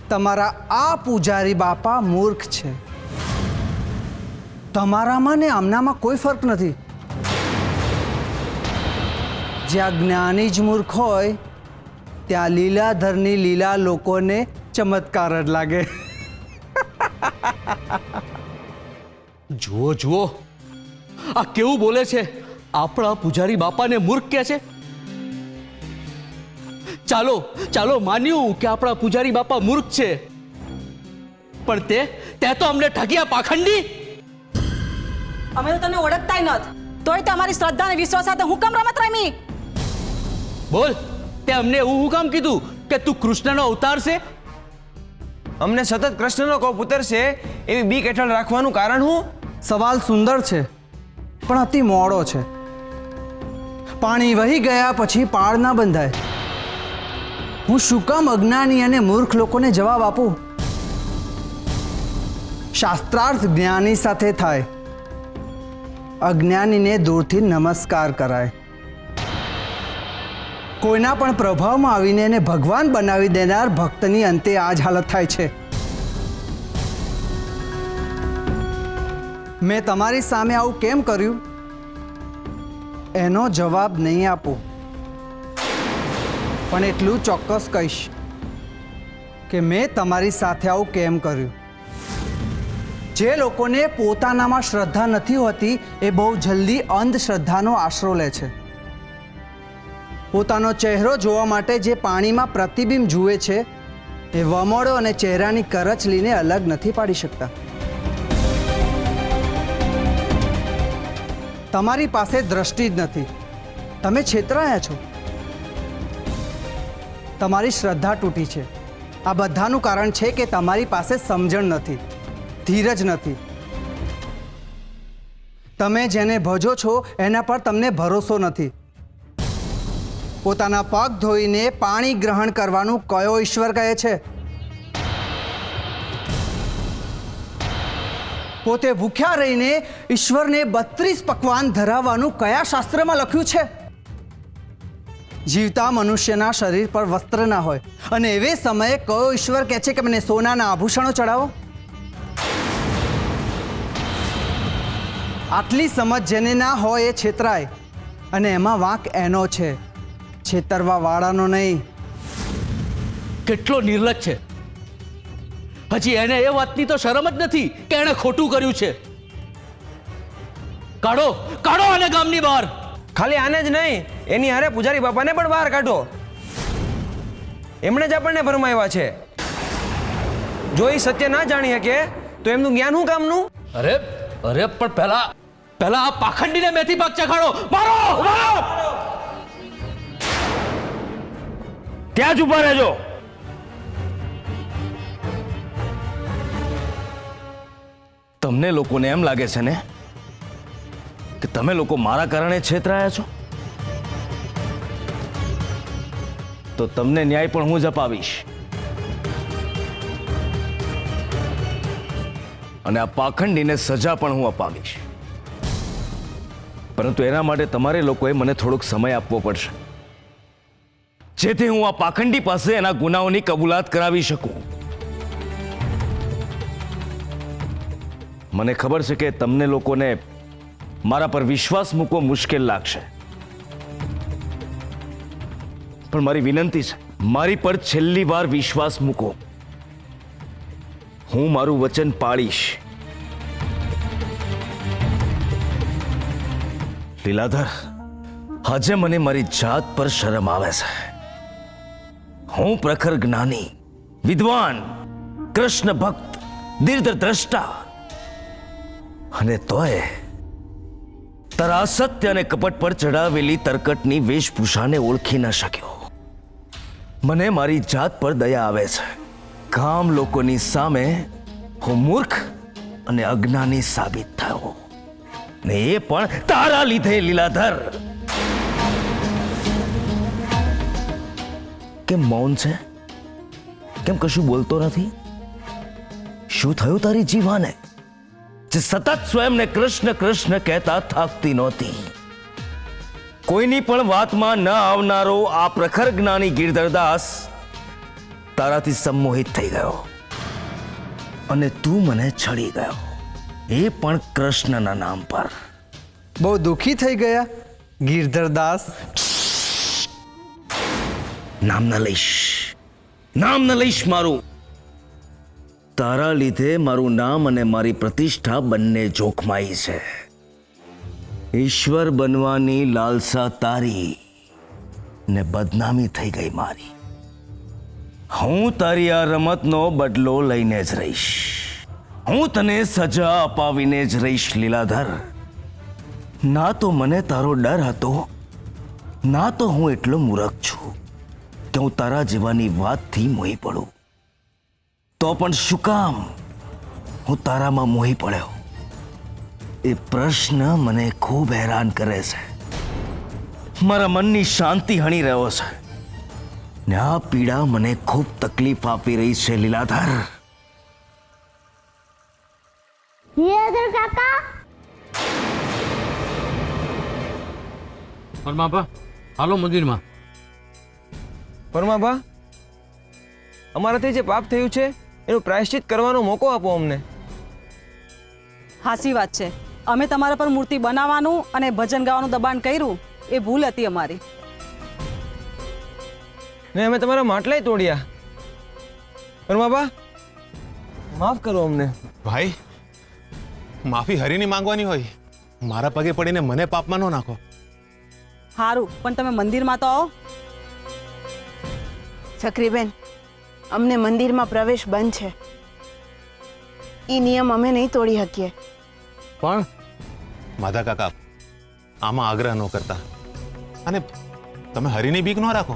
તમારા આ પૂજારી બાપા મૂર્ખ છે. તમારામાં ને આમનામાં કોઈ ફરક નથી. જ્યાં જ્ઞાની જ મૂર્ખ હોય ત્યાં લીલાધરની લીલા લોકોને ચમત્કાર જ લાગે. જુઓ જુઓ, આ કેવું બોલે છે. આપણા પૂજારી બાપાને મૂર્ખ કહે છે. ચાલો ચાલો, માન્યું કે આપણા પૂજારી બાપા મૂર્ખ છે, પણ તે તો અમને ઠગ્યા પાખંડી. અમે તો તને ઓળખતાય નથી, તોય તમારી શ્રદ્ધા અને વિશ્વાસ સાથે હું કેમ રમત રમી? બોલ, તે અમને એવું હું કામ કીધું કે તું કૃષ્ણનો અવતાર છે? અમને સતત કૃષ્ણનો કોપ ઉતરશે એવી બીક હેઠળ રાખવાનું કારણ હું? સવાલ સુંદર છે, પણ અતિ મોડો છે. પાણી વહી ગયા પછી પાળ ના બંધાય. હું શું કામ અજ્ઞાની અને મૂર્ખ લોકોને જવાબ આપું? શાસ્ત્રાર્થ જ્ઞાની સાથે થાય, અજ્ઞાનીને દૂરથી નમસ્કાર કરાય. કોઈના પણ પ્રભાવમાં આવીને એને ભગવાન બનાવી દેનાર ભક્તની અંતે આ જ હાલત થાય છે. મેં તમારી સામે આવું કેમ કર્યું એનો જવાબ નહીં આપું, પણ એટલું ચોક્કસ કહીશ કે મેં તમારી સાથે આવું કેમ કર્યું. જે લોકોને પોતાનામાં શ્રદ્ધા નથી હોતી એ બહુ જલ્દી અંધશ્રદ્ધાનો આશરો લે છે. પોતાનો ચહેરો જોવા માટે જે પાણીમાં પ્રતિબિંબ જુએ છે એ વમોડો અને ચહેરાની કરચલીને અલગ નથી પાડી શકતા. તમારી પાસે દ્રષ્ટિ જ નથી, તમે છેતરાયા છો. તમારી શ્રદ્ધા તૂટી છે. આ બધાનું કારણ છે કે તમારી પાસે સમજણ નથી, ધીરજ નથી. તમે જેને ભજો છો એના પર તમને ભરોસો નથી. પોતાના પગ ધોઈને પાણી ગ્રહણ કરવાનું કયો ઈશ્વર કહે છે? પોતે ભૂખ્યા રહીને ઈશ્વરને 32 પકવાન ધરાવવાનું કયા શાસ્ત્રમાં લખ્યું છે? જીવતા મનુષ્યના શરીર પર વસ્ત્ર ના હોય અને એવે સમયે કયો ઈશ્વર કહે છે કે મને સોનાના આભૂષણો ચડાવો? આટલી સમજ જેને ના હોય એ છેતરાય, અને એમાં વાંક એનો છે, છેતરવા વાળાનો નહીં. કેટલો નિર્લજ્જ છે! હજી એને એ વાતની તો શરમ જ નથી કે એણે ખોટું કર્યું છે. કાઢો કાઢો આને ગામની બહાર. ખાલી આને જ નહીં, એની હારે પૂજારી બાપાને પણ બહાર કાઢો. એમણે જ આપણને ભરમાવ્યા છે. જો એ સત્ય ના જાણી શકે તો એમનું જ્ઞાન શું કામનું? અરે અરે પણ પહેલા આ પાખંડીને મેથી પાક ચખાડો. મારો મારો! ત્યાં જ ઉભા રહેજો. તમને લોકોને એમ લાગે છે ને કે તમે લોકો મારા કારણે છેતરાયા છો? તો તમને ન્યાય પણ હું જ અપાવીશ. અને આ પાખંડીને સજા પણ હું અપાવીશ. પરંતુ એના માટે તમારે લોકોએ મને થોડોક સમય આપવો પડશે, જેથી હું આ પાખંડી પાસે એના ગુનાઓની કબૂલાત કરાવી શકું. મને ખબર છે કે તમને લોકોને મારા પર વિશ્વાસ મૂકવો મુશ્કેલ લાગશે, પણ મારી વિનંતી છે, મારી પર છેલ્લી વાર વિશ્વાસ મૂકો. હું મારું વચન પાળીશ. લીલાધર, આજે મને મારી જાત પર શરમ આવે છે. હું પ્રખર જ્ઞાની, વિદ્વાન, કૃષ્ણ ભક્ત, દીર્ઘ દ્રષ્ટા, અને તોય તારા અસત્ય અને કપટ પર ચડાવેલી તરકટની વેશભૂષાને ઓળખી ન શક્યો. મને મારી જાત પર દયા આવે છે. ગામ લોકોની સામે હું મૂર્ખ અને અજ્ઞાની સાબિત થયો, ને એ પણ તારા લીધે. લીલાધર, કેમ મૌન છે? કેમ કશું બોલતો નથી? શું થયું તારી જીવાને, જે સતત સ્વયંને કૃષ્ણ કૃષ્ણ કહેતા થાકતી નહોતી? કોઈની પણ વાતમાં ન આવનારો આ પ્રખર જ્ઞાની ગિરધરદાસ તારાથી સંમોહિત થઈ ગયો, અને તું મને છળી ગયો, એ પણ કૃષ્ણના નામ પર. બહુ દુઃખી થઈ ગયા ગિરધરદાસ? નામ ન લઈશ, નામ ન લઈશ મારું. તારા લીધે મારું નામ અને મારી પ્રતિષ્ઠા બંને જોખમાઈ છે. ઈશ્વર બનવાની લાલસા તારી ને બદનામી થઈ ગઈ મારી. હું તારી આ રમતનો બદલો લઈને જ રહીશ. હું તને સજા અપાવીને જ રહીશ. લીલાધર, ના તો મને તારો ડર હતો, ના તો હું એટલો મૂર્ખ છું કે હું તારા જેવાની વાતથી મોહી પડું. તો પણ શું કામ હું તારામાં મોહી પડ્યો? એ પ્રશ્ન મને ખૂબ હેરાન કરે છે. મારા મનની શાંતિ હણી રહ્યો છે. ને આ પીડા મને ખૂબ તકલીફ આપી રહી છે લીલાધર. લીલાધર કાકા, પરમાબા હાલો મંદિરમાં. પરમાબા, અમારાથી જે પાપ થયું છે એનું પ્રાયશ્ચિત કરવાનો મોકો આપો અમને. હાસી વાત છે. અમે તમારા પર મૂર્તિ બનાવવાનું અને ભજન ગાવાનું દબાણ કર્યું એ ભૂલ હતી અમારી. ને અમે તમારા માટલાય તોડ્યા. પરમાબા, માફ કરો અમને. ભાઈ, માફી હરીની માંગવાની હોય. મારા પગે પડીને મને પાપમાં ન નાખો. સારું, પણ તમે મંદિરમાં તો આવો. સક્રીબેન, અમને મંદિરમાં પ્રવેશ બંધ છે. ઈ નિયમ અમે નહીં તોડી શકીએ. પણ માધા કાકા, આમાં આગ્રહ ન કરતા. અને તમે હરીની બીક ન રાખો.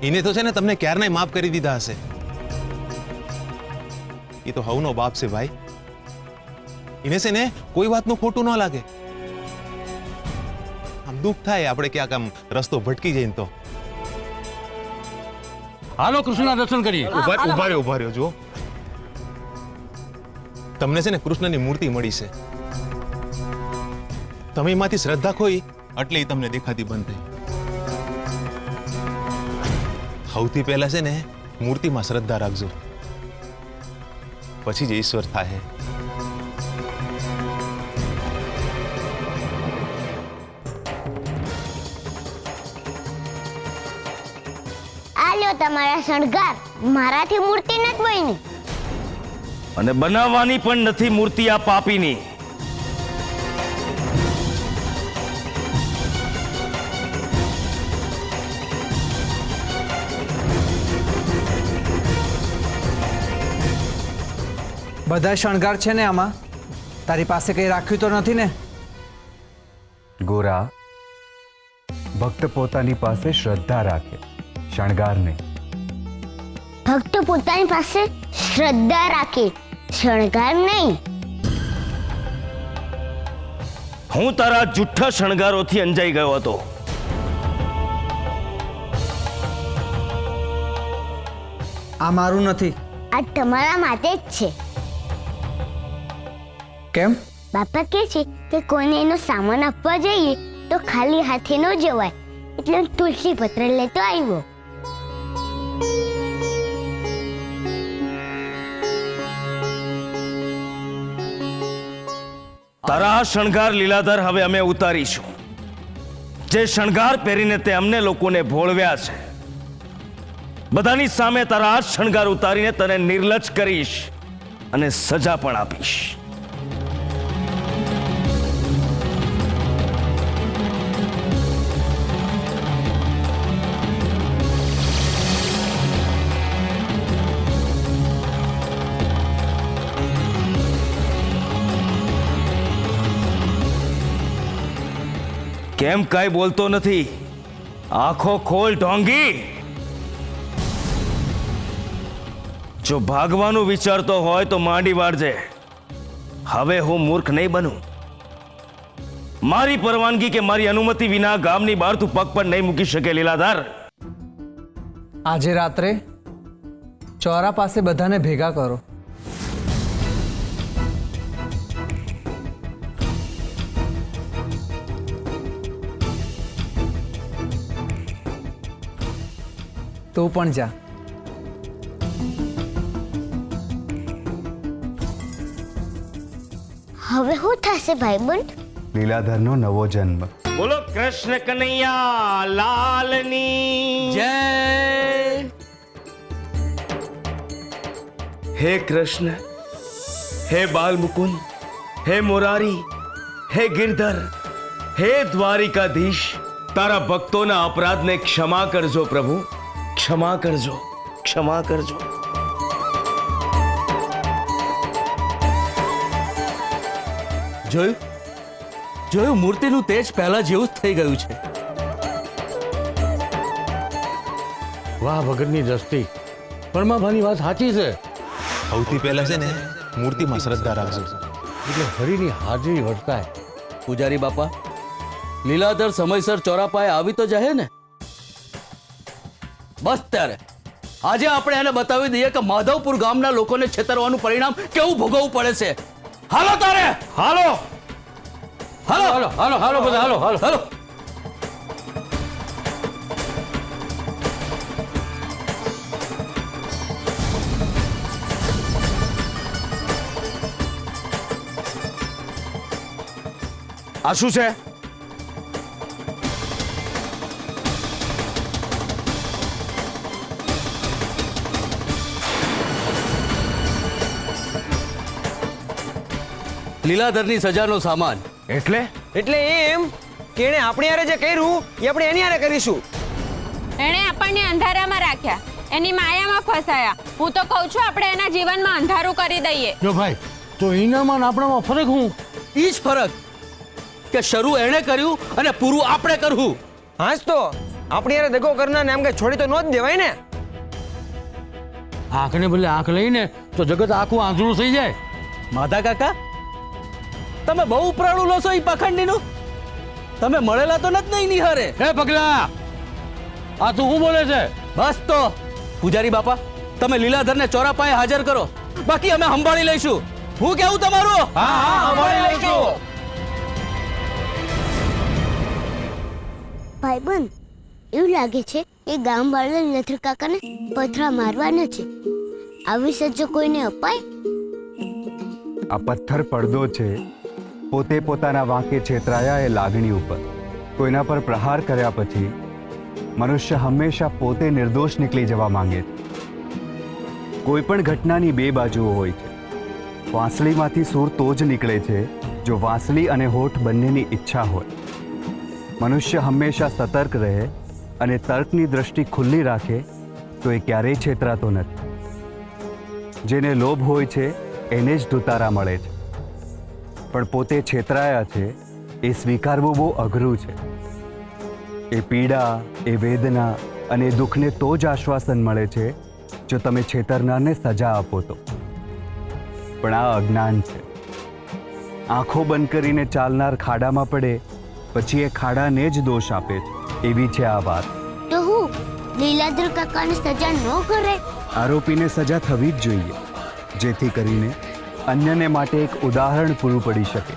એને તો છે ને તમને ક્યારનાય માફ કરી દીધા હશે. એ તો હવનો બાપ છે ભાઈ. એને છે ને કોઈ વાતનું ખોટું ન લાગે. આમ દુઃખ થાય આપણે ક્યાંક આમ રસ્તો ભટકી જઈને તો. હાલો કૃષ્ણના દર્શન કરીએ. ઉભા રહ્યો જુઓ. તમને છે ને કૃષ્ણની મૂર્તિ મળી છે. તમે એમાંથી શ્રદ્ધા ખોઈ એટલે એ તમને દેખાતી બંધ થઈ. સૌથી પહેલા છે ને મૂર્તિમાં શ્રદ્ધા રાખજો, પછી જ ઈશ્વર થાય. આ લ્યો તમારા શણગાર. મારાથી મૂર્તિ નથી બની. અને બનાવવાની પણ નથી મૂર્તિ આ પાપીની. બધા શણગાર છે ને આમાં? તારી પાસે કંઈ રાખ્યું તો નથી ને? ગોરા, ભક્ત પોતાની પાસે શ્રદ્ધા રાખે, શણગાર નહીં. ભક્ત પોતાની પાસે શ્રદ્ધા રાખે, શણગાર નહીં. હું તારા જુઠ્ઠા શણગારોથી અંજાઈ ગયો હતો. આ મારું નથી. આ તમારા માટે જ છે. કેમ? બાપા કહે છે કે કોઈને એનો સામાન આપવા જઈએ તો ખાલી હાથે ન જવાય, એટલે હું તુલસી પત્ર લેતો આવ્યો. તારા આ શણગાર લીલાધર હવે અમે ઉતારીશું. જે શણગાર પહેરીને તે અમને લોકોને ભોળવ્યા છે, બધાની સામે તારા આ શણગાર ઉતારીને તને નિર્લજ્જ કરીશ અને સજા પણ આપીશ. કેમ કાંઈ બોલતો નથી? આંખો ખોલ ઢોંગી. જો ભાગવાનું વિચારતો હોય તો માંડી વાળજે. હવે હું મૂર્ખ નહીં બનું. મારી પરવાનગી કે મારી અનુમતિ વિના ગામની બહાર તું પગ પણ નહીં મૂકી શકે લીલાધાર. આજે રાત્રે ચોરા પાસે બધાને ભેગા કરો. તું પણ જા. હવે શું થશે ભાઈબંધ? લીલાધરનો નવો જન્મ. બોલો કૃષ્ણ કનૈયા લાલની જય. હે કૃષ્ણ, હે બાલ મુકુંદ, હે મોરારી, હે ગિરધર, હે દ્વારિકાધીશ, તારા ભક્તોના અપરાધને ક્ષમા કરજો પ્રભુ, ક્ષમા કરજો, ક્ષમા કરજો. જોયું જોયું, મૂર્તિનું તેજ પહેલા જેવું જ થઈ ગયું છે. વાહ ભગતની દ્રષ્ટિ. પરમાભાની વાત સાચી છે. સૌથી પહેલા છે ને મૂર્તિમાં શ્રદ્ધા રાખજો, એટલે હરિની હાજરી વર્તાય. પૂજારી બાપા, લીલાધર સમયસર ચોરાપાએ આવી તો જાય ને? બસ ત્યારે આજે આપણે એને બતાવી દઈએ કે માધવપુર ગામના લોકોને છેતરવાનું પરિણામ કેવું ભોગવવું પડે છે. હાલો તારે, હાલો હાલો હાલો હાલો હાલો બધા હાલો હાલો હાલો. આ શું છે? લીલાધરની સજાનો સામાન. એટલે એટલે એમ કે એણે આપણી હારે જે કર્યું એ આપણે એની હારે કરીશું. એણે આપણને અંધારામાં રાખ્યા, એની માયામાં ફસાયા. હું તો કહું છું આપણે એના જીવનમાં અંધારું કરી દઈએ. જો ભાઈ તો એનામાં ને આપણામાં ફરક હું? ઈ જ ફરક કે શરૂ એણે કર્યું અને પૂરું આપણે કરવું. હા જ તો આપણી હારે દગો કરનારને એમ કે છોડી તો ન જ દેવાય ને. આંખને બદલે આંખ લઈને તો જગત આખું આંધળું થઈ જાય. માધા કાકા, તમે બહુ ઉપરાણું લો છો ઈ પાખંડીનું. તમે મળેલા તો નથી નહીં નિહારે. હે પગલા, આ તું શું બોલે છે? બસ તો પૂજારી બાપા, તમે લીલાધરને ચોરાપાએ હાજર કરો, બાકી અમે સંભાળી લઈશું. હું કેવું તમારું? હા હા સંભાળી લઈશું. ભાઈબંધ, એવું લાગે છે કે ગામ વાળા નથર કાકાને પથરા મારવાના છે. આવી સજો કોઈને અપાય? આ પથ્થર પડદો છે પોતે પોતાના વાંકે છેતરાયા એ લાગણી ઉપર. કોઈના પર પ્રહાર કર્યા પછી મનુષ્ય હંમેશા પોતે નિર્દોષ નીકળી જવા માંગે છે. કોઈ પણ ઘટનાની બે બાજુઓ હોય છે. વાંસળીમાંથી સૂર તો જ નીકળે છે જો વાંસળી અને હોઠ બંનેની ઈચ્છા હોય. મનુષ્ય હંમેશા સતર્ક રહે અને તર્કની દ્રષ્ટિ ખુલ્લી રાખે તો એ ક્યારેય છેતરાતો નથી. જેને લોભ હોય છે એને જ ધુતારા મળે છે, પણ પોતે છેતરાયા છે એ સ્વીકારવું બહુ અઘરું છે. એ પીડા, એ વેદના અને એ દુઃખને તો જ આશ્વાસન મળે છે જો તમે છેતરનારને સજા આપો તો. પણ આ અજ્ઞાન છે. આંખો બંધ કરીને ચાલનાર ખાડામાં પડે પછી એ ખાડાને જ દોષ આપે છે. એવી છે આ વાત. તો હું લીલાધર કાકાને સજા ન કરે? આરોપીને સજા થવી જ જોઈએ, જેથી કરીને અન્યને માટે એક ઉદાહરણ પૂરું પડી શકે.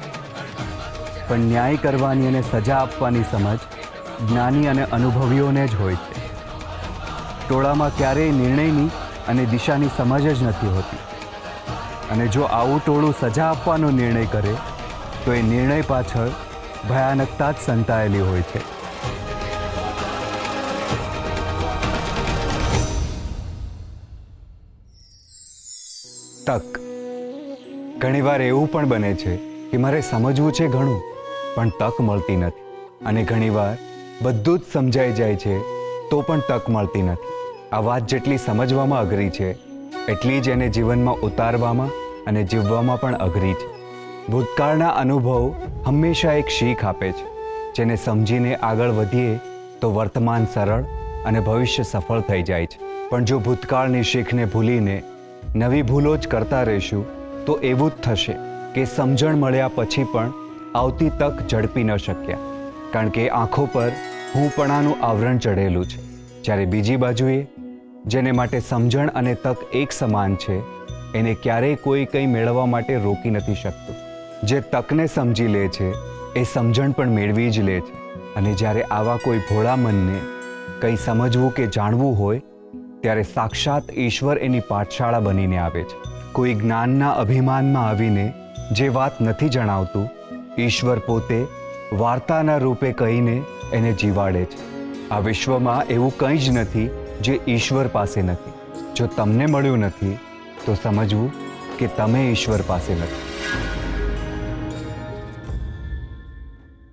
પણ ન્યાય કરવાની અને સજા આપવાની સમજ જ્ઞાની અને અનુભવીઓને જ હોય છે. ટોળામાં ક્યારેય નિર્ણયની અને દિશાની સમજ જ નથી હોતી. અને જો આવું ટોળું સજા આપવાનો નિર્ણય કરે તો એ નિર્ણય પાછળ ભયાનકતા જ સંતાયેલી હોય છે. તક. ઘણીવાર એવું પણ બને છે કે મારે સમજવું છે ઘણું, પણ તક મળતી નથી. અને ઘણીવાર બધું જ સમજાઈ જાય છે તો પણ તક મળતી નથી. આ વાત જેટલી સમજવામાં અઘરી છે એટલી જ એને જીવનમાં ઉતારવામાં અને જીવવામાં પણ અઘરી છે. ભૂતકાળના અનુભવ હંમેશા એક શીખ આપે છે. જેને સમજીને આગળ વધીએ તો વર્તમાન સરળ અને ભવિષ્ય સફળ થઈ જાય છે. પણ જો ભૂતકાળની શીખને ભૂલીને નવી ભૂલો જ કરતા રહીશું તો એવું જ થશે કે સમજણ મળ્યા પછી પણ આવતી તક ઝડપી ન શક્યા, કારણ કે આંખો પર હુંપણાનું આવરણ ચઢેલું છે. જ્યારે બીજી બાજુએ જેને માટે સમજણ અને તક એક સમાન છે એને ક્યારેય કોઈ કંઈ મેળવવા માટે રોકી નથી શકતું. જે તકને સમજી લે છે એ સમજણ પણ મેળવી જ લે છે. અને જ્યારે આવા કોઈ ભોળા મનને કંઈ સમજવું કે જાણવું હોય ત્યારે સાક્ષાત ઈશ્વર એની પાઠશાળા બનીને આવે છે. કોઈ જ્ઞાનના અભિમાનમાં આવીને જે વાત નથી જણાવતું, ઈશ્વર પોતે વાર્તાના રૂપે કહીને એને જીવાડે છે. આ વિશ્વમાં એવું કંઈ જ નથી જે ઈશ્વર પાસે નથી. જો તમને મળ્યું નથી તો સમજવું કે તમે ઈશ્વર પાસે નથી.